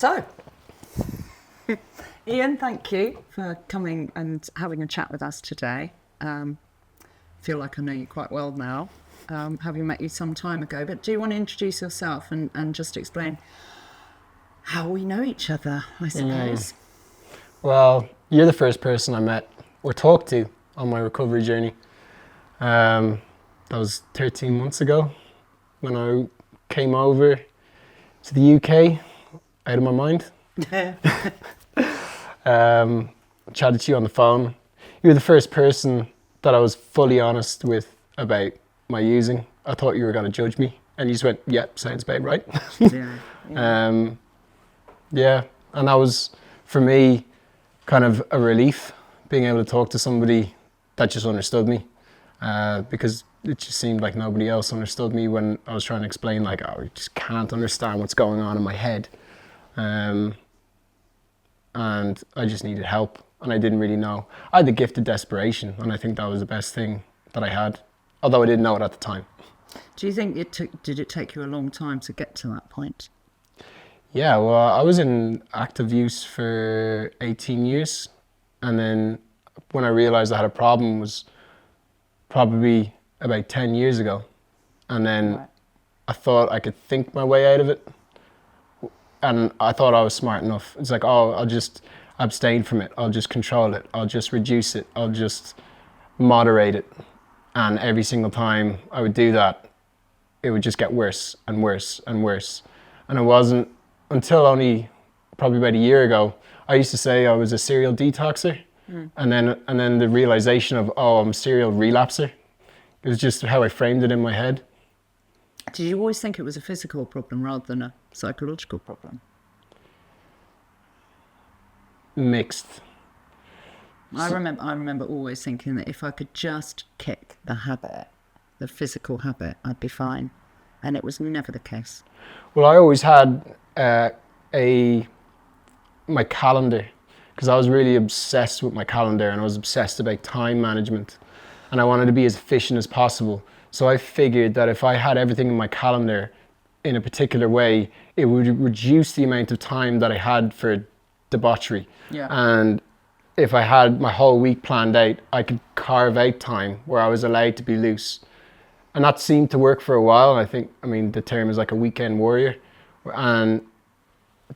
So, Ian, thank you for coming and having a chat with us today. Feel like I know you quite well now, having met you some time ago. But do you want to introduce yourself and just explain how we know each other, I suppose? Well, you're the first person I met or talked to on my recovery journey. That was 13 months ago when I came over to the UK out of my mind. Chatted to you on the phone. You were the first person that I was fully honest with about my using. I thought you were going to judge me, and you just went, "Yep, sounds about right." Yeah. Yeah, and that was for me kind of a relief, being able to talk to somebody that just understood me, because it just seemed like nobody else understood me when I was trying to explain, like, oh, I just can't understand what's going on in my head. And I just needed help, and I didn't really know. I had the gift of desperation, and I think that was the best thing that I had, although I didn't know it at the time. Do you think did it take you a long time to get to that point? Yeah, well, I was in active use for 18 years, and then when I realized I had a problem was probably about 10 years ago. And then Right. I thought I could think my way out of it, and I thought I was smart enough. It's like, oh, I'll just abstain from it, I'll just control it, I'll just reduce it, I'll just moderate it. And every single time I would do that, it would just get worse and worse and worse. And it wasn't until only probably about a year ago, I used to say I was a serial detoxer. And then the realization of, oh, I'm a serial relapser. It was just how I framed it in my head. Did you always think it was a physical problem rather than a psychological problem? Mixed. I remember always thinking that if I could just kick the habit, the physical habit, I'd be fine. And it was never the case. Well, I always had my calendar, because I was really obsessed with my calendar, and I was obsessed about time management, and I wanted to be as efficient as possible. So I figured that if I had everything in my calendar in a particular way, it would reduce the amount of time that I had for debauchery. Yeah. And if I had my whole week planned out, I could carve out time where I was allowed to be loose. And that seemed to work for a while. I mean, the term is like a weekend warrior. And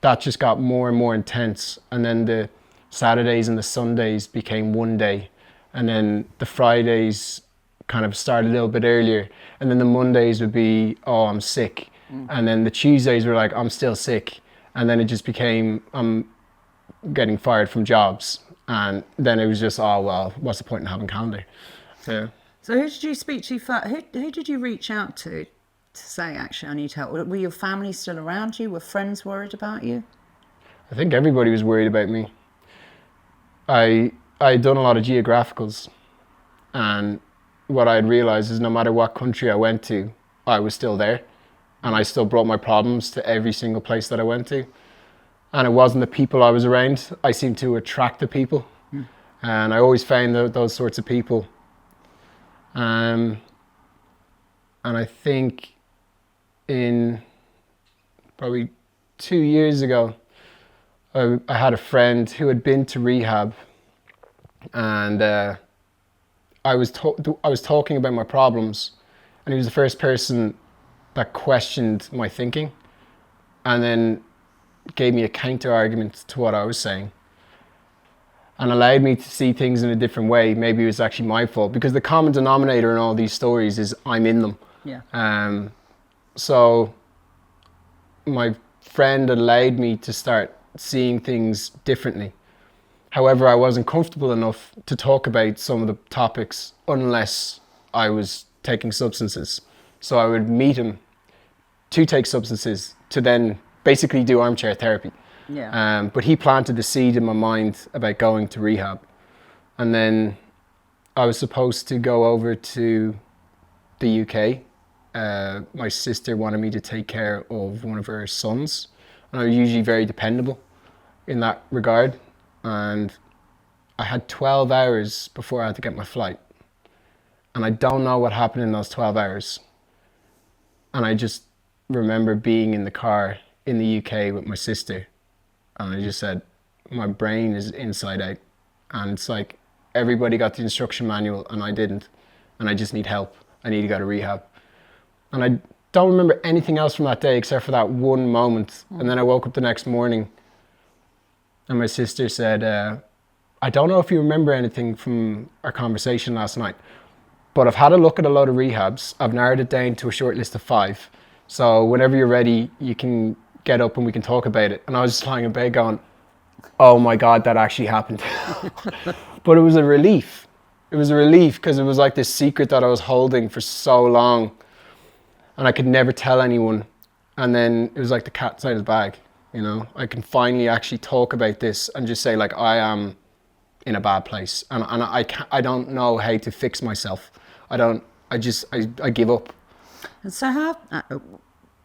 that just got more and more intense. And then the Saturdays and the Sundays became one day. And then the Fridays kind of started a little bit earlier. And then the Mondays would be, oh, I'm sick. And then the Tuesdays were like, I'm still sick. And then it just became, I'm getting fired from jobs. And then it was just, oh, well, what's the point in having a calendar? Yeah. So who did you speak to first? Who did you reach out to say, actually, I need help? Were your family still around you? Were friends worried about you? I think everybody was worried about me. I'd done a lot of geographicals, and what I'd realized is no matter what country I went to, I was still there, and I still brought my problems to every single place that I went to. And it wasn't the people I was around. I seemed to attract the people, and I always found those sorts of people. And I think in probably 2 years ago, I had a friend who had been to rehab, and I was talking about my problems, and he was the first person that questioned my thinking, and then gave me a counter argument to what I was saying, and allowed me to see things in a different way. Maybe it was actually my fault, because the common denominator in all these stories is I'm in them. Yeah. So my friend allowed me to start seeing things differently. However, I wasn't comfortable enough to talk about some of the topics unless I was taking substances. So I would meet him to take substances to then basically do armchair therapy. Yeah. But he planted the seed in my mind about going to rehab. And then I was supposed to go over to the UK. My sister wanted me to take care of one of her sons. And I was usually very dependable in that regard. And I had 12 hours before I had to get my flight. And I don't know what happened in those 12 hours. And I just remember being in the car in the UK with my sister And I just said, my brain is inside out. And it's like, everybody got the instruction manual and I didn't. And I just need help. I need to go to rehab. And I don't remember anything else from that day except for that one moment. And then I woke up the next morning and my sister said, I don't know if you remember anything from our conversation last night, but I've had a look at a load of rehabs. I've narrowed it down to a short list of 5. So whenever you're ready, you can get up and we can talk about it. And I was just lying in bed going, oh my God, that actually happened. But it was a relief. It was a relief because it was like this secret that I was holding for so long and I could never tell anyone. And then it was like the cat's out of the bag, you know. I can finally actually talk about this and just say like, I am in a bad place and I don't know how to fix myself. I give up. And so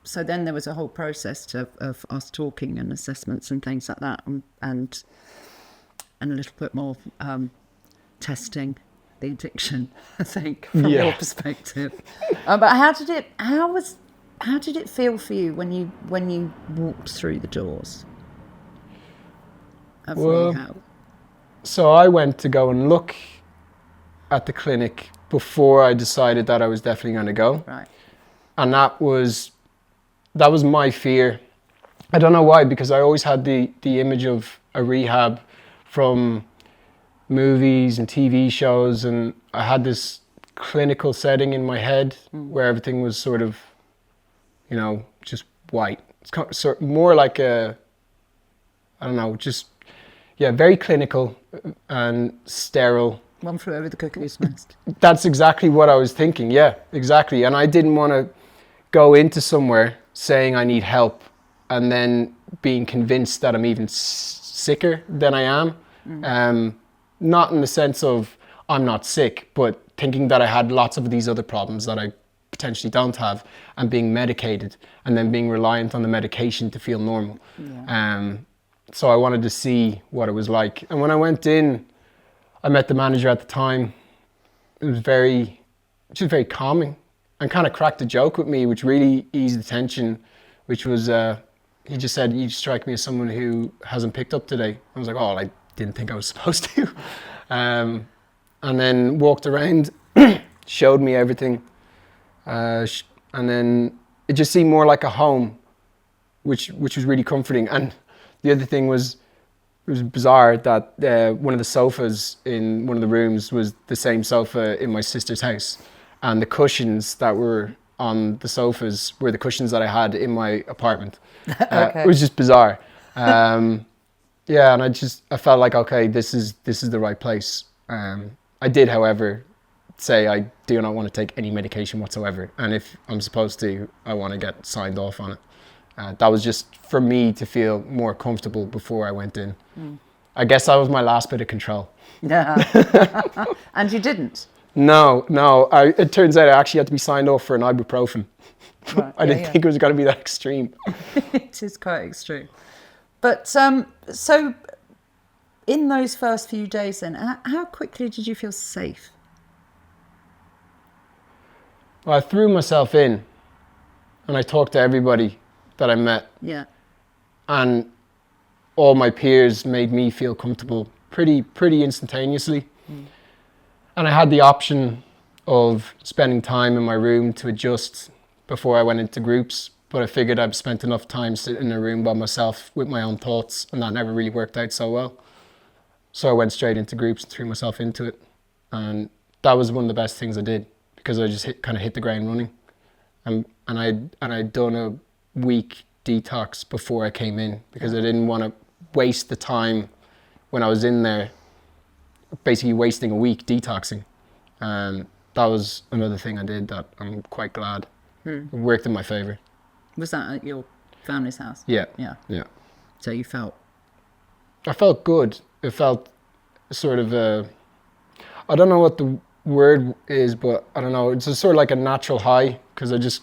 so then there was a whole process of us talking and assessments and things like that, and a little bit more testing the addiction, I think, from your perspective. But how did it feel for you when you walked through the doors of rehab? So I went to go and look at the clinic before I decided that I was definitely going to go. Right. And that was my fear. I don't know why, because I always had the image of a rehab from movies and TV shows, and I had this clinical setting in my head where everything was sort of, you know, just white. It's kind of, more like very clinical and sterile. One flew over the cuckoo's nest. That's exactly what I was thinking. Yeah, exactly. And I didn't want to go into somewhere saying I need help and then being convinced that I'm even sicker than I am. Not in the sense of I'm not sick, but thinking that I had lots of these other problems that I potentially don't have, and being medicated and then being reliant on the medication to feel normal. Yeah. So I wanted to see what it was like. And when I went in, I met the manager at the time. It was very calming and kind of cracked a joke with me, which really eased the tension, which was, he just said, you strike me as someone who hasn't picked up today. I was like, oh, I didn't think I was supposed to. And then walked around, showed me everything. And then it just seemed more like a home, which was really comforting. And the other thing was, it was bizarre that one of the sofas in one of the rooms was the same sofa in my sister's house. And the cushions that were on the sofas were the cushions that I had in my apartment. Okay. It was just bizarre. Yeah, and I felt like, okay, this is the right place. I did, however, say I do not want to take any medication whatsoever. And if I'm supposed to, I want to get signed off on it. That was just for me to feel more comfortable before I went in. I guess that was my last bit of control. Yeah. And you didn't? No. It turns out I actually had to be signed off for an ibuprofen. Right. I didn't think it was going to be that extreme. It is quite extreme. But so in those first few days then, how quickly did you feel safe? Well, I threw myself in and I talked to everybody that I met. Yeah. And all my peers made me feel comfortable pretty instantaneously. And I had the option of spending time in my room to adjust before I went into groups, but I figured I've spent enough time sitting in a room by myself with my own thoughts, and that never really worked out so well. So I went straight into groups and threw myself into it. And that was one of the best things I did, because I just kind of hit the ground running. And I'd done a week detox before I came in, because I didn't want to waste the time when I was in there, basically wasting a week detoxing. And that was another thing I did that I'm quite glad. It worked in my favor. Was that at your family's house? Yeah. Yeah. So you felt? I felt good. It felt sort of I don't know what the word is, but I don't know. It's sort of like a natural high, because I just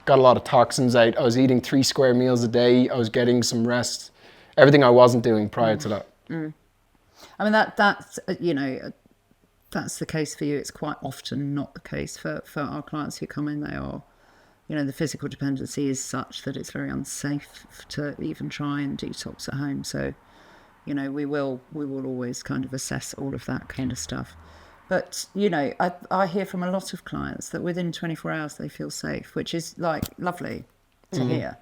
got a lot of toxins out. I was eating 3 square meals a day. I was getting some rest. Everything I wasn't doing prior to that. I mean, that's that's the case for you. It's quite often not the case for our clients who come in. They are the physical dependency is such that it's very unsafe to even try and detox at home. So, we will always kind of assess all of that kind of stuff. But, I hear from a lot of clients that within 24 hours they feel safe, which is like lovely to hear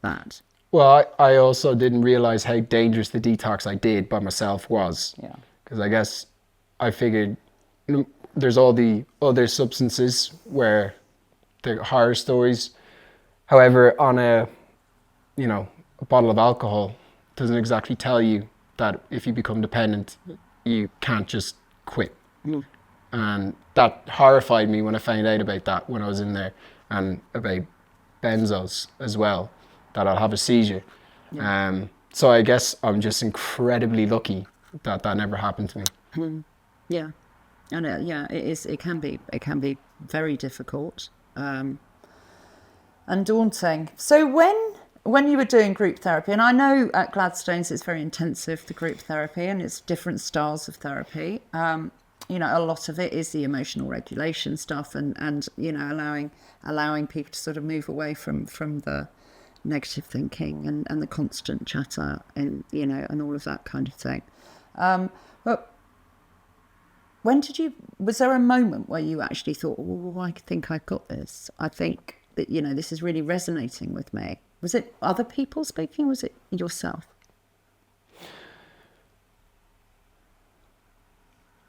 that. Well, I also didn't realize how dangerous the detox I did by myself was. Yeah. Because I guess I figured there's all the other substances where they're horror stories. However, on a bottle of alcohol doesn't exactly tell you that if you become dependent, you can't just quit. Mm. And that horrified me when I found out about that when I was in there, and about benzos as well, that I'll have a seizure. Yeah. So I guess I'm just incredibly lucky that never happened to me. Yeah. And it is. It can be very difficult and daunting. So when you were doing group therapy, and I know at Gladstone's it's very intensive, the group therapy, and it's different styles of therapy. A lot of it is the emotional regulation stuff, and allowing people to sort of move away from the negative thinking and the constant chatter and and all of that kind of thing. But was there a moment where you actually thought, oh, I think I've got this? I think that, this is really resonating with me. Was it other people speaking? Was it yourself?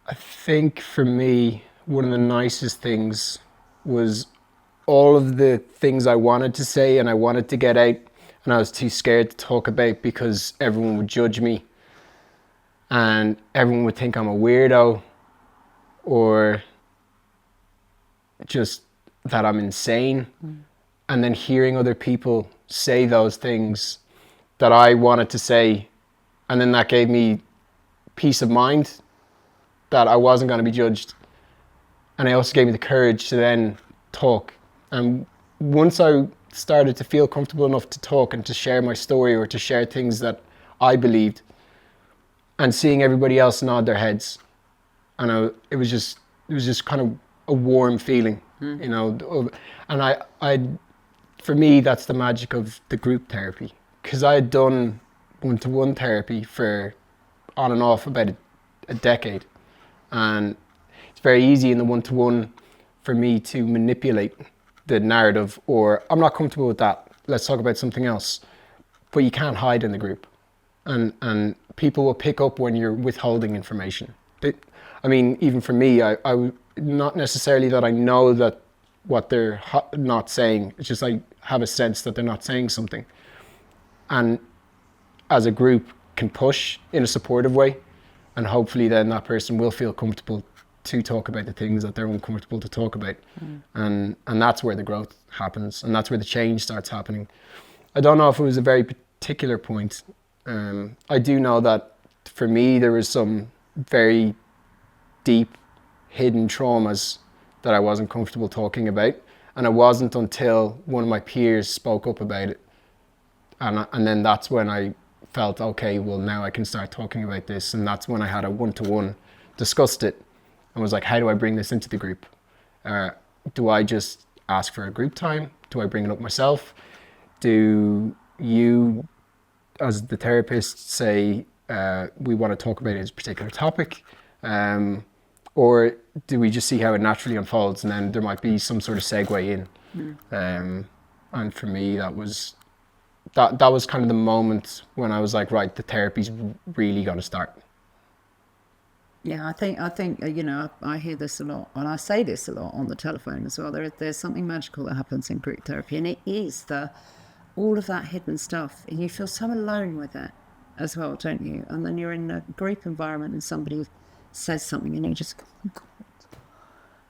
I think for me, one of the nicest things was all of the things I wanted to say and I wanted to get out, and I was too scared to talk about because everyone would judge me and everyone would think I'm a weirdo, or just that I'm insane. And then hearing other people say those things that I wanted to say, and then that gave me peace of mind that I wasn't going to be judged. And it also gave me the courage to then talk. And once I started to feel comfortable enough to talk and to share my story or to share things that I believed, and seeing everybody else nod their heads, and it was just kind of a warm feeling, And for me, that's the magic of the group therapy, because I had done one-to-one therapy for on and off about a decade, and it's very easy in the one-to-one for me to manipulate the narrative, or I'm not comfortable with that, let's talk about something else. But you can't hide in the group, and people will pick up when you're withholding information. Even for me, I not necessarily that I know that what they're not saying, it's just I have a sense that they're not saying something, and as a group can push in a supportive way, and hopefully then that person will feel comfortable to talk about the things that they're uncomfortable to talk about. And that's where the growth happens, and that's where the change starts happening. I don't know if it was a very particular point. I do know that for me there was some very deep hidden traumas that I wasn't comfortable talking about, and it wasn't until one of my peers spoke up about it, and then that's when I felt, okay, well now I can start talking about this. And that's when I had a one-to-one, discussed it, and was like, how do I bring this into the group? Do I just ask for a group time? Do I bring it up myself? Do you, as the therapist, say, we want to talk about this particular topic? Or do we just see how it naturally unfolds, and then there might be some sort of segue in? And for me, that was kind of the moment when I was like, right, the therapy's really got to start. Yeah, I think I hear this a lot, and I say this a lot on the telephone as well. There's something magical that happens in group therapy, and it is all of that hidden stuff, and you feel so alone with it as well, don't you? And then you're in a group environment and somebody says something and you just go, oh God,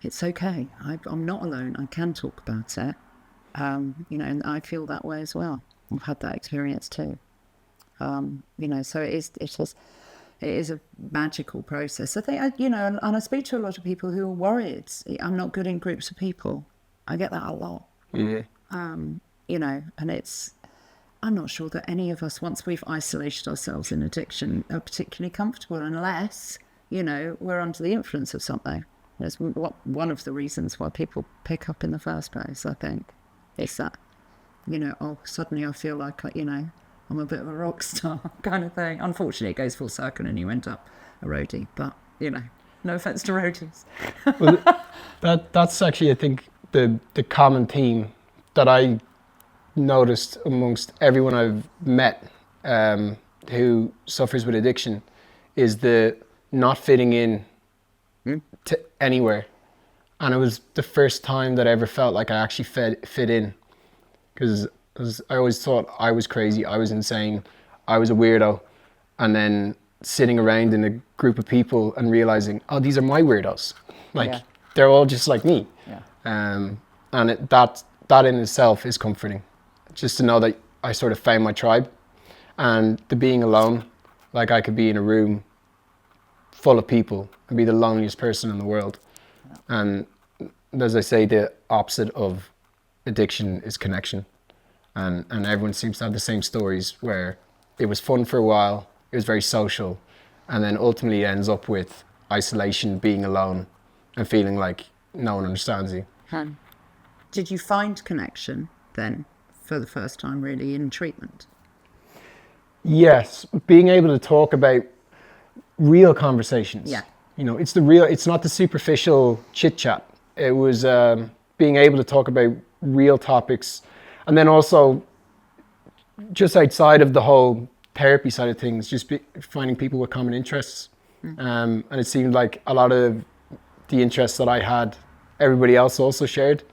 it's okay. I'm not alone. I can talk about it. And I feel that way as well. I've had that experience too. So it is a magical process. I think, and I speak to a lot of people who are worried. I'm not good in groups of people. I get that a lot. Yeah. And I'm not sure that any of us, once we've isolated ourselves in addiction, are particularly comfortable unless, we're under the influence of something. That's one of the reasons why people pick up in the first place, I think. It's that, oh, suddenly I feel like, I'm a bit of a rock star kind of thing. Unfortunately, it goes full circle and you end up a roadie, but, no offense to roadies. Well, that's actually, I think, the common theme that I noticed amongst everyone I've met who suffers with addiction is the not fitting in to anywhere. And it was the first time that I ever felt like I actually fit in, because I always thought I was crazy, I was insane, I was a weirdo, and then sitting around in a group of people and realizing, oh, these are my weirdos, like Yeah. they're all just like me. Yeah. And that in itself is comforting, just to know that I sort of found my tribe. And the being alone, like I could be in a room full of people and be the loneliest person in the world. And as I say, the opposite of addiction is connection. And everyone seems to have the same stories where it was fun for a while, it was very social, and then ultimately it ends up with isolation, being alone, and feeling like no one understands you. Did you find connection then for the first time really in treatment? Yes, being able to talk about real conversations. Yeah. It's not the superficial chit chat. It was being able to talk about real topics, and then also just outside of the whole therapy side of things, just finding people with common interests. And it seemed like a lot of the interests that I had, everybody else also shared.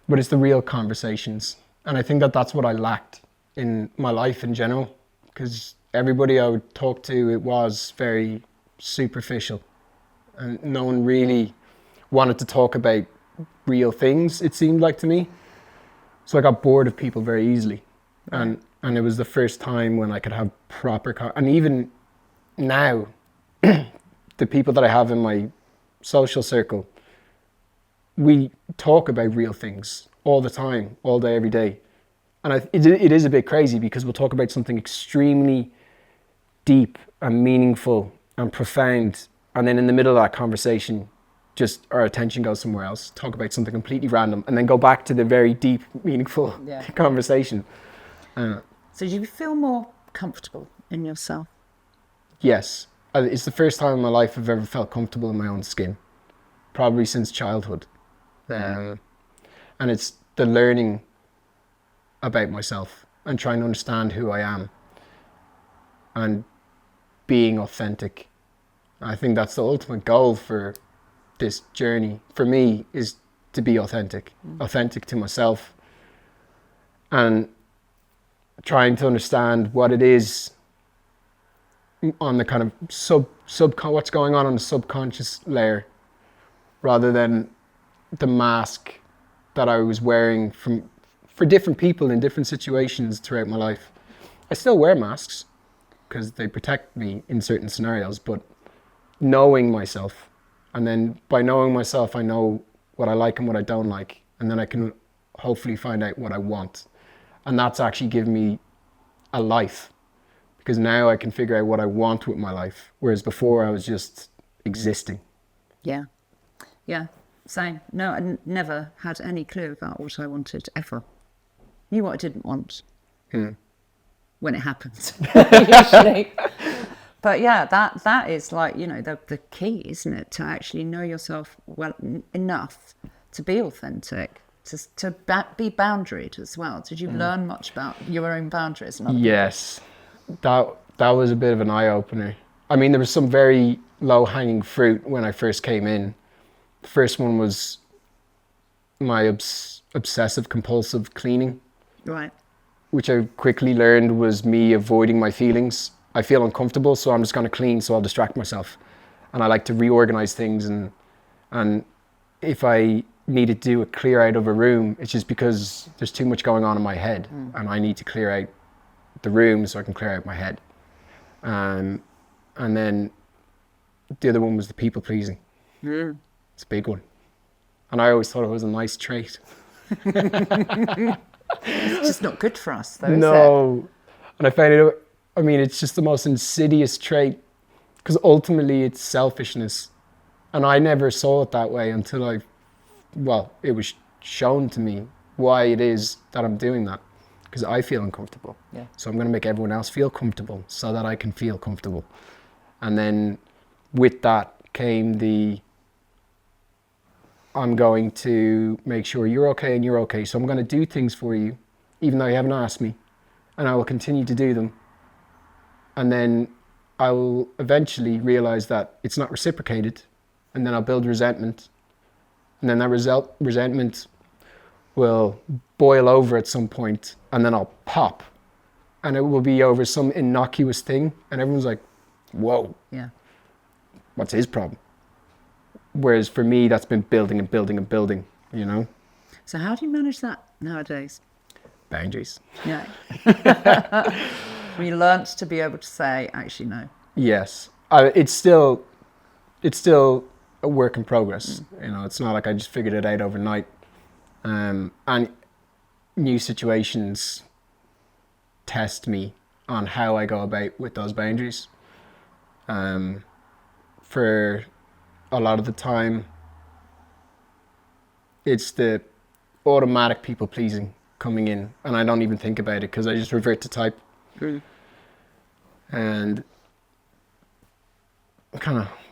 But it's the real conversations. And I think that that's what I lacked in my life in general, because everybody I would talk to, it was very superficial. And no one really wanted to talk about real things, it seemed like to me. So I got bored of people very easily. And it was the first time when I could have proper... and even now, the people that I have in my social circle, we talk about real things all the time, all day, every day. And it is a bit crazy because we'll talk about something extremely deep and meaningful and profound. And then in the middle of that conversation, just our attention goes somewhere else, talk about something completely random, and then go back to the very deep, meaningful conversation. So do you feel more comfortable in yourself? Yes. It's the first time in my life I've ever felt comfortable in my own skin, probably since childhood. And it's the learning about myself and trying to understand who I am and being authentic. I think that's the ultimate goal for this journey for me, is to be authentic to myself, and trying to understand what it is on the kind of what's going on the subconscious layer, rather than the mask that I was wearing for different people in different situations throughout my life. I still wear masks because they protect me in certain scenarios, but knowing myself, and then by knowing myself, I know what I like and what I don't like, and then I can hopefully find out what I want. And that's actually given me a life, because now I can figure out what I want with my life, whereas before I was just existing. Yeah, same. No, I never had any clue about what I wanted ever. Knew what I didn't want when it happened, usually. But yeah, that is like, the key, isn't it? To actually know yourself well enough to be authentic, to be boundaried as well. Did you learn much about your own boundaries? Yes, that was a bit of an eye-opener. I mean, there was some very low-hanging fruit when I first came in. The first one was my obsessive compulsive cleaning. Right. Which I quickly learned was me avoiding my feelings. I feel uncomfortable, so I'm just going to clean, so I'll distract myself. And I like to reorganize things, and if I need to do a clear out of a room, it's just because there's too much going on in my head, and I need to clear out the room so I can clear out my head. And then the other one was the people pleasing. It's a big one. And I always thought it was a nice trait. It's just not good for us, though, No. is it? And I found it, I mean, it's just the most insidious trait, because ultimately it's selfishness. And I never saw it that way until it was shown to me why it is that I'm doing that. Because I feel uncomfortable. Yeah. So I'm going to make everyone else feel comfortable so that I can feel comfortable. And then with that came I'm going to make sure you're okay and you're okay. So I'm going to do things for you, even though you haven't asked me. And I will continue to do them. And then I will eventually realize that it's not reciprocated. And then I'll build resentment. And then that resentment will boil over at some point, and then I'll pop. And it will be over some innocuous thing. And everyone's like, whoa, Yeah. what's his problem? Whereas for me, that's been building and building and building, you know? So how do you manage that nowadays? Boundaries. Yeah. We learnt to be able to say, actually, no. Yes. It's still a work in progress. You know, it's not like I just figured it out overnight. And new situations test me on how I go about with those boundaries. For a lot of the time, it's the automatic people pleasing coming in, and I don't even think about it because I just revert to type. And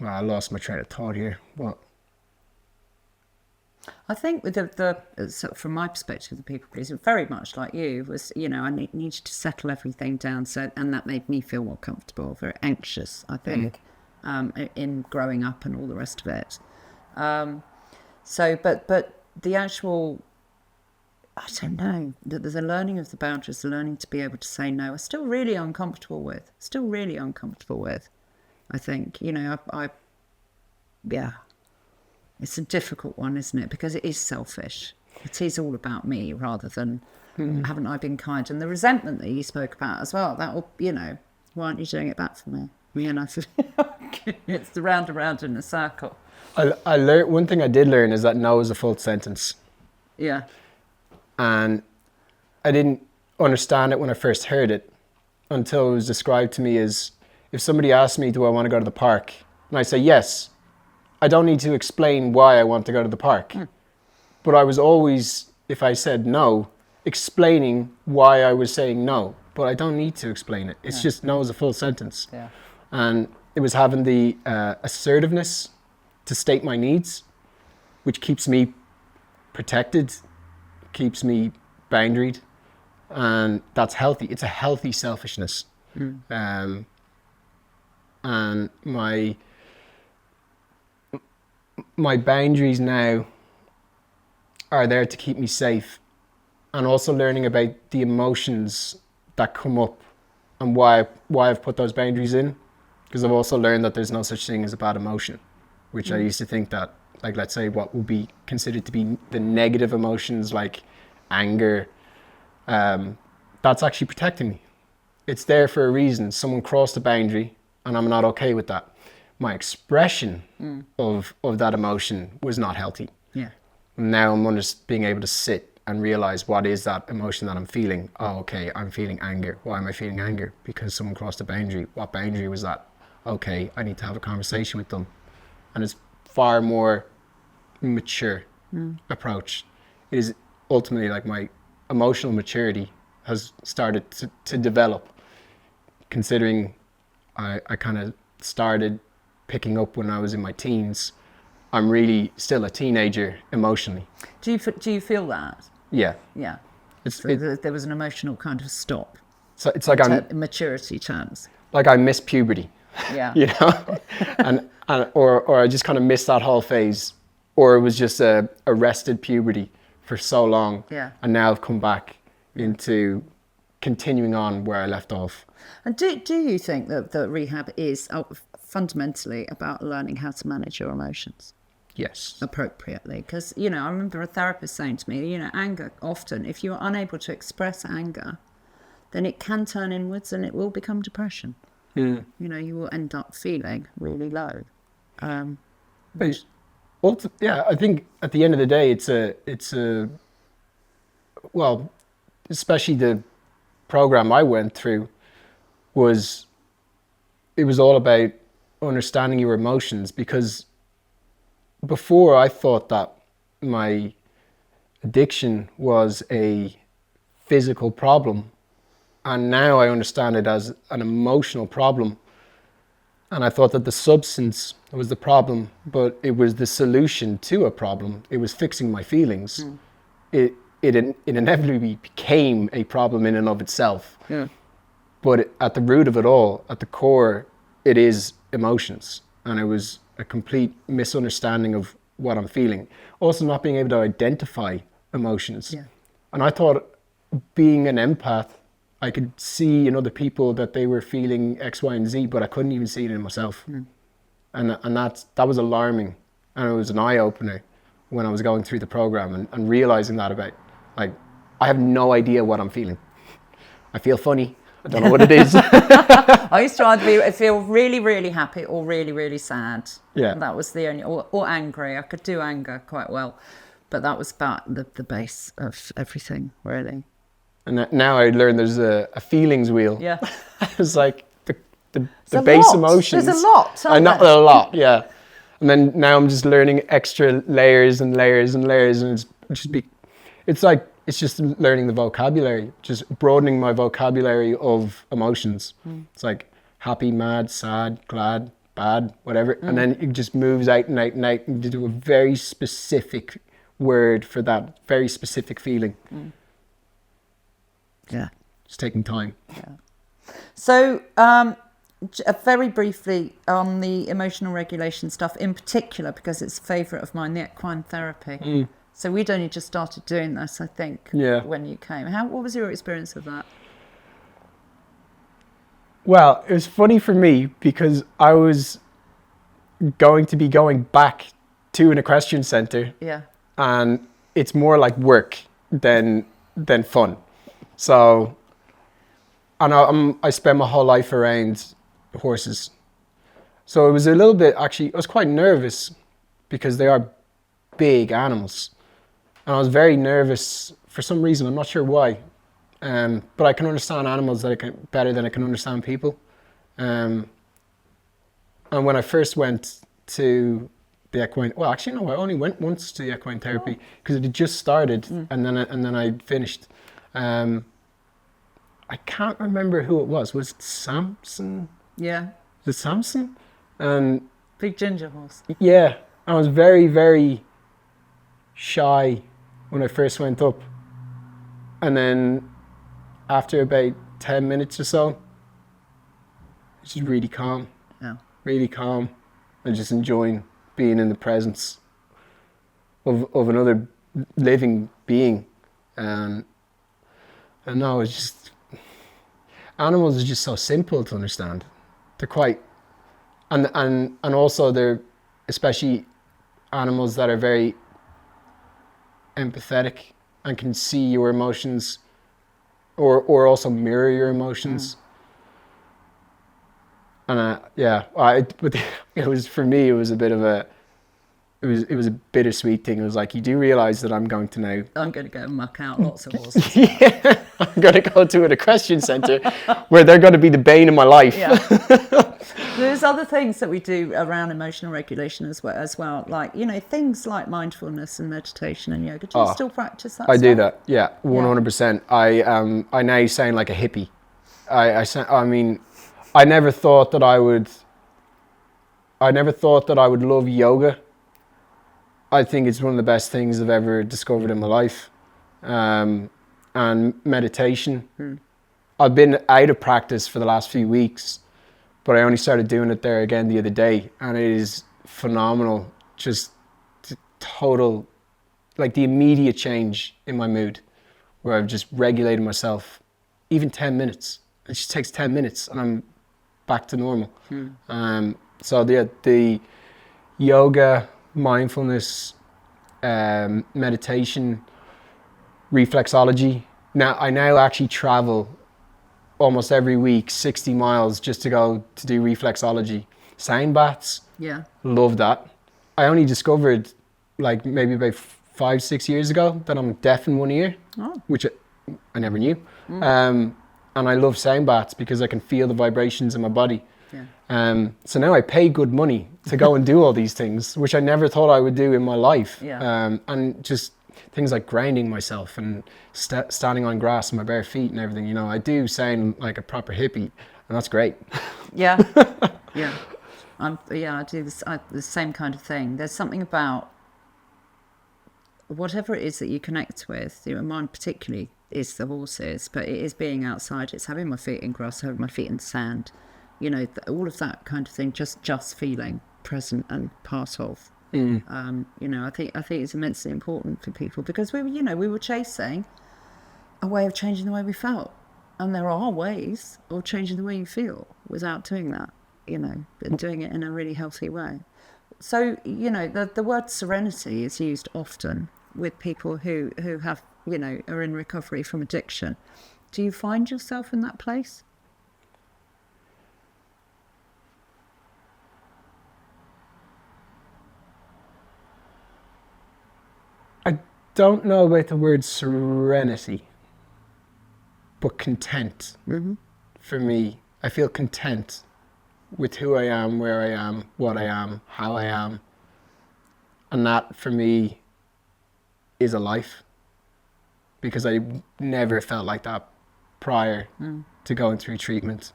I lost my train of thought here. What? I think with the so from my perspective, the people pleaser, very much like you, was, you know, I needed to settle everything down, and that made me feel more comfortable, very anxious, I think, in growing up and all the rest of it. But the actual, I don't know, the learning of the boundaries, the learning to be able to say no, I'm still really uncomfortable with. I think, you know, yeah. It's a difficult one, isn't it? Because it is selfish. It is all about me rather than haven't I been kind? And the resentment that you spoke about as well, that will, you know, why aren't you doing it back for me? You know, it's the round and round in a circle. I learned, one thing I did learn is that no is a full sentence. Yeah. And I didn't understand it when I first heard it until it was described to me as, if somebody asked me, do I want to go to the park? And I say yes. I don't need to explain why I want to go to the park. But I was always, if I said no, explaining why I was saying no. But I don't need to explain it. It's just no is a full sentence. Yeah. And it was having the assertiveness to state my needs, which keeps me protected, keeps me boundaried. And that's healthy. It's a healthy selfishness. And my boundaries now are there to keep me safe, and also learning about the emotions that come up and why I've put those boundaries in, because I've also learned that there's no such thing as a bad emotion, which I used to think that, like, let's say what would be considered to be the negative emotions like anger, that's actually protecting me. It's there for a reason. Someone crossed a boundary and I'm not okay with that. My expression of that emotion was not healthy. Yeah. Now I'm just being able to sit and realize, what is that emotion that I'm feeling? Oh, okay, I'm feeling anger. Why am I feeling anger? Because someone crossed a boundary. What boundary was that? Okay, I need to have a conversation with them. And it's far more mature approach. It is ultimately like my emotional maturity has started to develop, considering I kind of started picking up when I was in my teens. I'm really still a teenager emotionally. Do you feel that? Yeah. Yeah. So there was an emotional kind of stop. So it's like in maturity terms. Like I missed puberty. Yeah. You know, and or I just kind of missed that whole phase, or it was just a arrested puberty for so long. Yeah. And now I've come back into continuing on where I left off. And do you think that rehab is fundamentally about learning how to manage your emotions? Yes. Appropriately, because, you know, I remember a therapist saying to me, you know, anger, often if you're unable to express anger, then it can turn inwards and it will become depression. You know, you will end up feeling really low. But I think at the end of the day, it's a well, especially the program I went through it was all about understanding your emotions, because before I thought that my addiction was a physical problem, and now I understand it as an emotional problem. And I thought that the substance was the problem, but it was the solution to a problem. It was fixing my feelings. It inevitably became a problem in and of itself. Yeah. But at the root of it all, at the core, it is emotions. And it was a complete misunderstanding of what I'm feeling. Also not being able to identify emotions. Yeah. And I thought, being an empath, I could see in other people that they were feeling X, Y, and Z, but I couldn't even see it in myself. And that was alarming. And it was an eye-opener when I was going through the program and realizing that about, like, I have no idea what I'm feeling. I feel funny. I don't know what it is. I used to either feel really, really happy or really, really sad. Yeah. And that was the only, or angry. I could do anger quite well. But that was about the base of everything, really. And now I learned there's a feelings wheel. Yeah. It's like the base emotions. There's a lot. I know a lot, yeah. And then now I'm just learning extra layers and layers and layers, and it's just learning the vocabulary, just broadening my vocabulary of emotions. It's like happy, mad, sad, glad, bad, whatever, and then it just moves out and out and out into a very specific word for that very specific feeling. Yeah. It's taking time. Yeah. So, very briefly on the emotional regulation stuff in particular, because it's a favourite of mine, the equine therapy. So we'd only just started doing this, I think, when you came. What was your experience of that? Well, it was funny for me because I was going to be going back to an equestrian centre. Yeah. And it's more like work than fun. So, and I spent my whole life around horses. So it was a little bit, actually, I was quite nervous because they are big animals. And I was very nervous for some reason, I'm not sure why. But I can understand animals better than I can understand people. And when I first went to the equine, well, actually, no, I only went once to the equine therapy because it had just started and then I finished. I can't remember who it was. Was it Samson? Yeah. Was it Samson? And big ginger horse. Yeah. I was very, very shy when I first went up. And then after about 10 minutes or so, it's just really calm. Yeah. Really calm. And just enjoying being in the presence of another living being. And no, it's just, animals are just so simple to understand. They're quite, and also they're, especially animals that are very empathetic and can see your emotions or also mirror your emotions. And but it was, for me, it was a bit of a, it was a bittersweet thing. It was like, you do realize that I'm going to now, I'm going to go and muck out lots of horses. yeah, I'm going to go to an equestrian centre where they're going to be the bane of my life. Yeah. There's other things that we do around emotional regulation as well, like, things like mindfulness and meditation and yoga. Do you still practice that? I do that, yeah, 100%. I now sound like a hippie. I never thought that I would love yoga. I think it's one of the best things I've ever discovered in my life. And meditation. I've been out of practice for the last few weeks, but I only started doing it there again the other day, and it is phenomenal. Just total, like the immediate change in my mood, where I've just regulated myself. Even 10 minutes. It just takes 10 minutes and I'm back to normal. So the yoga, mindfulness, meditation, reflexology. I now actually travel almost every week 60 miles just to go to do reflexology. Sound baths. Yeah. Love that. I only discovered like maybe about 5-6 years ago that I'm deaf in one ear, which I never knew. And I love sound baths because I can feel the vibrations in my body. Yeah. So now I pay good money to go and do all these things, which I never thought I would do in my life. Yeah. And just things like grounding myself and standing on grass with my bare feet and everything. You know, I do sound like a proper hippie, and that's great. Yeah, yeah. I do the same kind of thing. There's something about whatever it is that you connect with. You know, mine particularly is the horses, but it is being outside. It's having my feet in grass, having my feet in sand. You know, all of that kind of thing. Just feeling present and part of. You know, I think it's immensely important for people, because we were chasing a way of changing the way we felt, and there are ways of changing the way you feel without doing that. You know, and doing it in a really healthy way. So, you know, the word serenity is used often with people who have, you know, are in recovery from addiction. Do you find yourself in that place? I don't know about the word serenity, but content. For me, I feel content with who I am, where I am, what I am, how I am. And that for me is a life, because I never felt like that prior to going through treatment.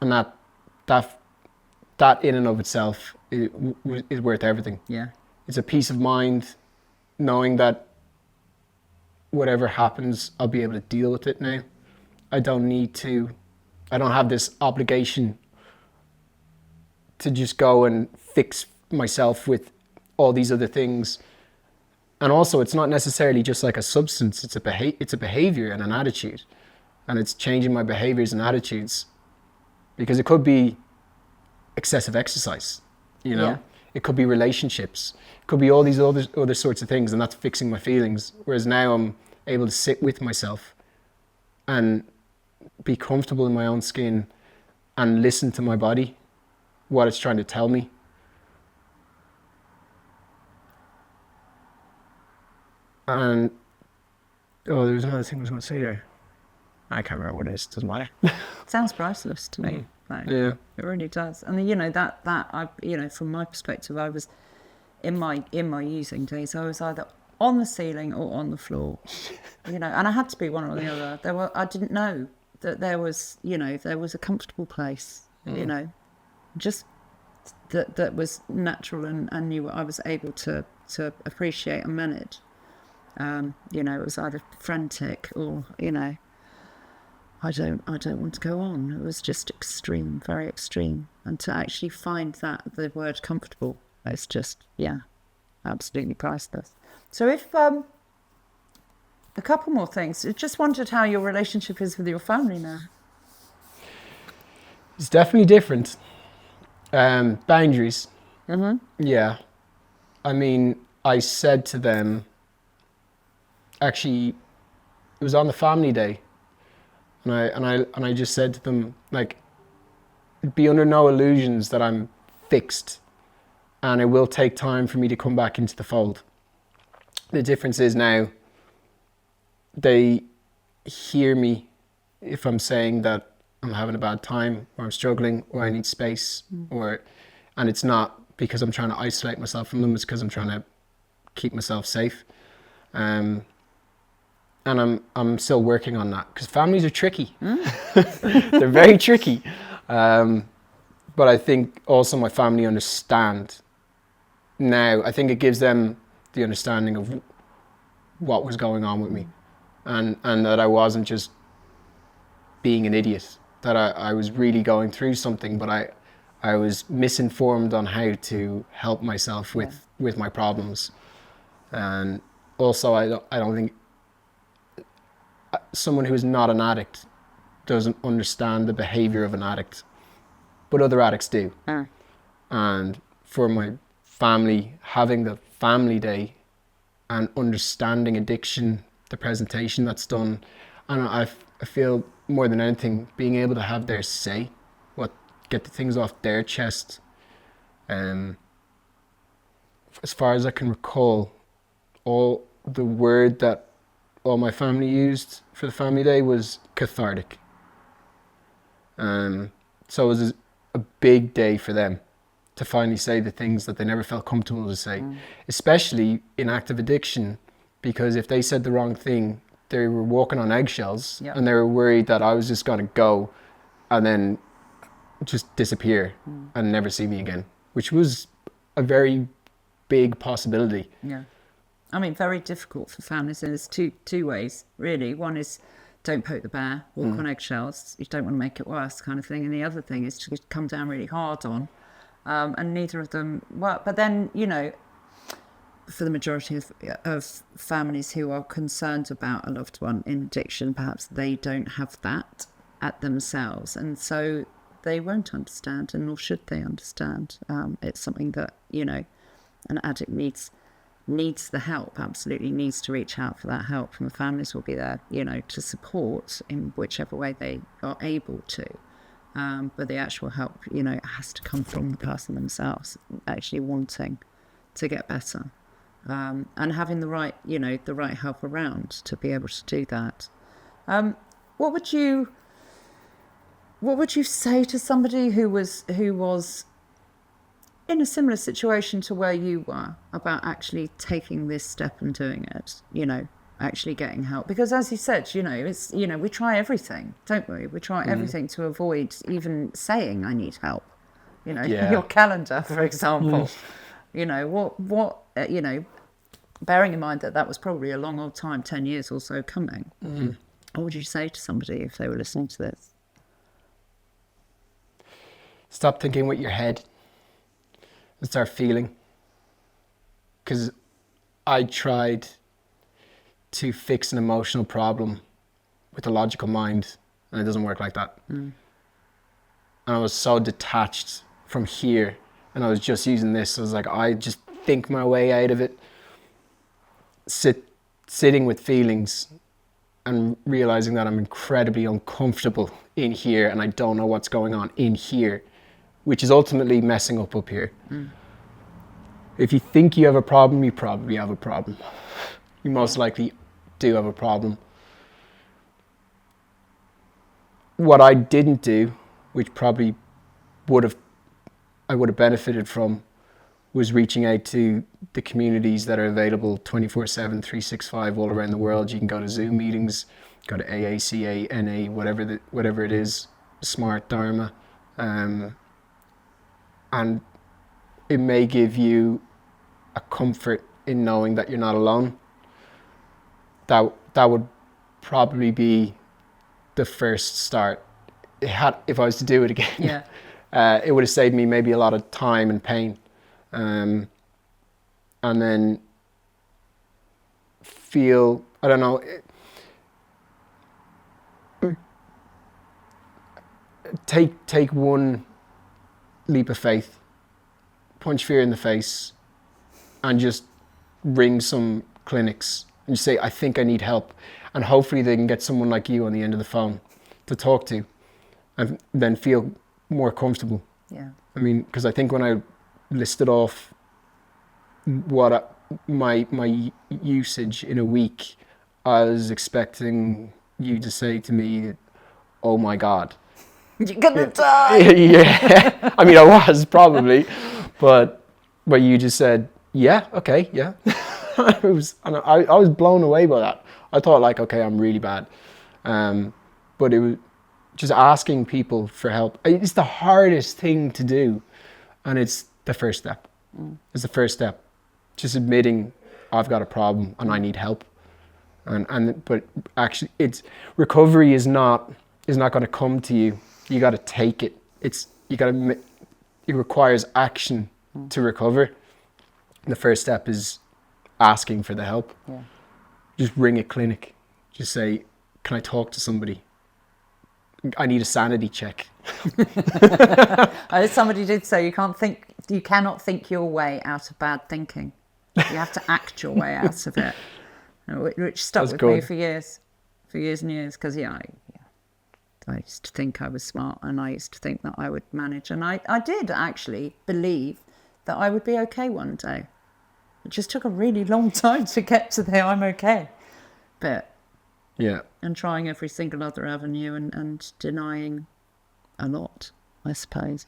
And that in and of itself is worth everything. Yeah. It's a peace of mind knowing that whatever happens, I'll be able to deal with it now. I don't have this obligation to just go and fix myself with all these other things. And also, it's not necessarily just like a substance, it's a behavior and an attitude. And it's changing my behaviors and attitudes, because it could be excessive exercise, you know? Yeah. It could be relationships, it could be all these other sorts of things, and that's fixing my feelings. Whereas now I'm able to sit with myself and be comfortable in my own skin and listen to my body, what it's trying to tell me. And there was another thing I was going to say there. I can't remember what it is. Doesn't matter. Sounds priceless to me. Like, Yeah. it really does. And you know that I, you know, from my perspective, I was in my using days, I was either on the ceiling or on the floor, you know, and I had to be one or the other. I didn't know that there was a comfortable place, you know, just that was natural and knew what I was able to appreciate and manage. You know, it was either frantic or, you know, I don't want to go on. It was just extreme, very extreme. And to actually find the word comfortable, it's just, yeah, absolutely priceless. So if, a couple more things. I just wondered how your relationship is with your family now. It's definitely different. Boundaries. Yeah. I mean, I said to them, actually, it was on the family day, and I just said to them, like, be under no illusions that I'm fixed, and it will take time for me to come back into the fold. The difference is now they hear me if I'm saying that I'm having a bad time, or I'm struggling, or I need space, and it's not because I'm trying to isolate myself from them, it's because I'm trying to keep myself safe. And I'm still working on that, because families are tricky. They're very tricky. But I think also my family understand now. I think it gives them the understanding of what was going on with me, and that I wasn't just being an idiot, that I was really going through something, but I was misinformed on how to help myself with my problems. And also, I don't think someone who is not an addict doesn't understand the behavior of an addict, but other addicts do. And for my family, having the family day and understanding addiction, the presentation that's done, and I feel more than anything, being able to have their say, get the things off their chest. As far as I can recall, all the word that all my family used for the family day was cathartic. So it was a big day for them. to finally say the things that they never felt comfortable to say, especially in active addiction, because if they said the wrong thing, they were walking on eggshells, and they were worried that I was just going to go and then just disappear and never see me again, which was a very big possibility. Yeah. I mean, very difficult for families, and there's two ways, really. One is don't poke the bear, walk on eggshells. You don't want to make it worse, kind of thing. And the other thing is to come down really hard on. And neither of them work. But then, you know, for the majority of families who are concerned about a loved one in addiction, perhaps they don't have that at themselves. And so they won't understand, and nor should they understand. It's something that, you know, an addict needs the help, absolutely needs to reach out for that help, and the families will be there, you know, to support in whichever way they are able to. But the actual help, you know, has to come from the person themselves, actually wanting to get better, and having the right, you know, the right help around to be able to do that. What would you say to somebody who was in a similar situation to where you were, about actually taking this step and doing it, you know, actually getting help? Because as you said, you know, it's, you know, we try everything, don't we? We try everything to avoid even saying I need help. You know, your calendar, for example. You know, what you know, bearing in mind that was probably a long old time, 10 years or so coming. What would you say to somebody if they were listening to this? Stop thinking with your head and start feeling. Because I tried to fix an emotional problem with a logical mind, and it doesn't work like that. And I was so detached from here, and I was just using this. I was like, I just think my way out of it. Sitting with feelings and realizing that I'm incredibly uncomfortable in here, and I don't know what's going on in here, which is ultimately messing up here. If you think you have a problem, you probably have a problem. You most likely do have a problem. What I didn't do, which probably I would have benefited from, was reaching out to the communities that are available 24/7, 365 all around the world. You can go to Zoom meetings, go to AACA, NA, whatever it is, Smart Dharma, and it may give you a comfort in knowing that you're not alone. That would probably be the first start. If I was to do it again, it would have saved me maybe a lot of time and pain. And then feel, I don't know, take one leap of faith, punch fear in the face, and just ring some clinics and just say, I think I need help. And hopefully they can get someone like you on the end of the phone to talk to, and then feel more comfortable. Yeah. I mean, because I think when I listed off what my usage in a week, I was expecting you to say to me, oh my God. You're gonna die! Yeah. I mean, I was probably, but you just said, yeah, okay, yeah. I was blown away by that. I thought, like, okay, I'm really bad. But it was just asking people for help. It's the hardest thing to do, and it's the first step. It's the first step. Just admitting I've got a problem and I need help. But actually, recovery is not going to come to you. You got to take it. It requires action to recover. The first step is asking for the help. Yeah. Just ring a clinic. Just say, can I talk to somebody? I need a sanity check. Somebody did say you cannot think your way out of bad thinking. You have to act your way out of it, which stuck with me for years and years. Because I used to think I was smart, and I used to think that I would manage, and I did actually believe that I would be okay one day. It just took a really long time to get to the I'm okay bit. Yeah. And trying every single other avenue and denying a lot, I suppose.